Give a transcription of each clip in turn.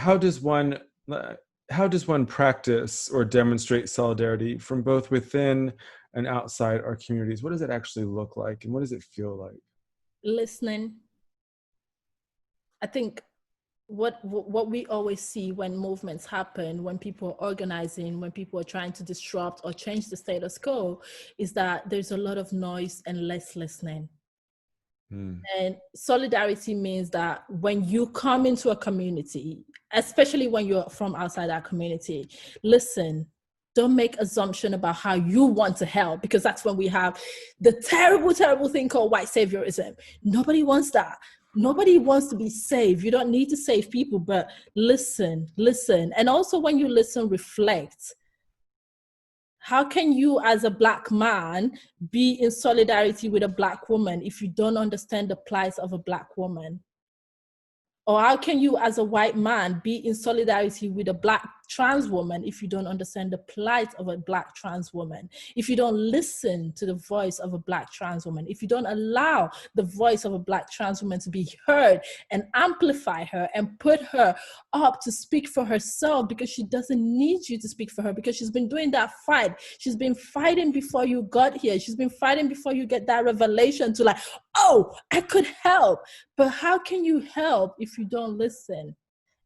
how does one practice or demonstrate solidarity from both within and outside our communities? What does it actually look like, and what does it feel like? Listening. I think what we always see when movements happen, when people are organizing, when people are trying to disrupt or change the status quo, is that there's a lot of noise and less listening. And solidarity means that when you come into a community, especially when you're from outside that community, listen. Don't make assumption about how you want to help, because that's when we have the terrible, terrible thing called white saviorism. Nobody wants that. Nobody wants to be saved. You don't need to save people, but listen. And also when you listen, reflect. How can you as a Black man be in solidarity with a Black woman if you don't understand the plight of a Black woman? Or how can you as a white man be in solidarity with a Black trans woman if you don't understand the plight of a Black trans woman? If you don't listen to the voice of a Black trans woman, if you don't allow the voice of a Black trans woman to be heard and amplify her and put her up to speak for herself, because she doesn't need you to speak for her, because she's been doing that fight. She's been fighting before you got here. She's been fighting before you get that revelation to like, oh, I could help. But how can you help if you don't listen?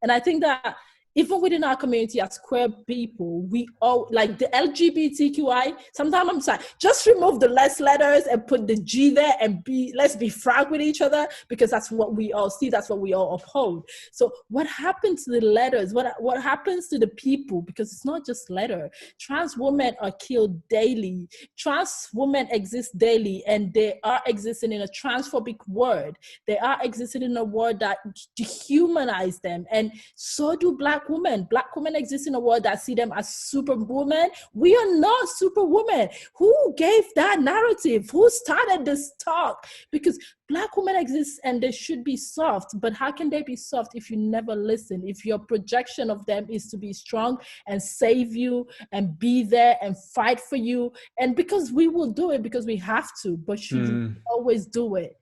And I think that even within our community as queer people, we all, like the LGBTQI, sometimes I'm sorry, just remove the less letters and put the G there and let's be frank with each other, because that's what we all see, that's what we all uphold. So what happens to the letters? What happens to the people? Because it's not just letter. Trans women are killed daily. Trans women exist daily, and they are existing in a transphobic world. They are existing in a world that dehumanizes them, and so do Black women. Black women exist in a world that see them as superwomen. We are not superwomen. Who gave that narrative? Who started this talk? Because Black women exist and they should be soft, but how can they be soft if you never listen? If your projection of them is to be strong and save you and be there and fight for you, and because we will do it because we have to, but should we always do it?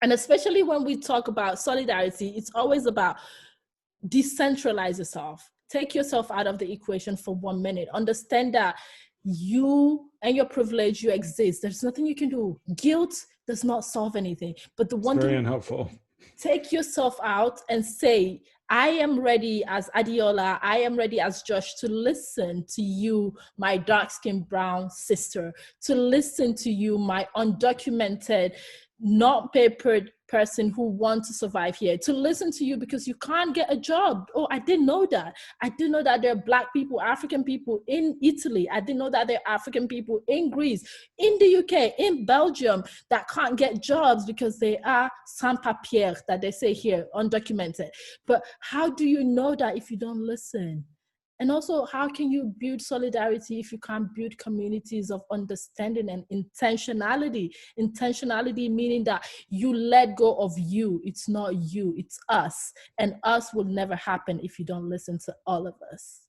And especially when we talk about solidarity, it's always about decentralize yourself. Take yourself out of the equation for 1 minute. Understand that you and your privilege, you exist. There's nothing you can do. Guilt does not solve anything. But the one very thing, unhelpful. Take yourself out and say, I am ready as Adeola, I am ready as Josh to listen to you, my dark-skinned brown sister, to listen to you, my undocumented, not papered person who wants to survive here, to listen to you because you can't get a job. Oh, I didn't know that. I didn't know that there are Black people, African people in Italy. I didn't know that there are African people in Greece, in the UK, in Belgium that can't get jobs because they are sans-papiers, that they say here, undocumented. But how do you know that if you don't listen? And also, how can you build solidarity if you can't build communities of understanding and intentionality? Intentionality meaning that you let go of you. It's not you, it's us. And us will never happen if you don't listen to all of us.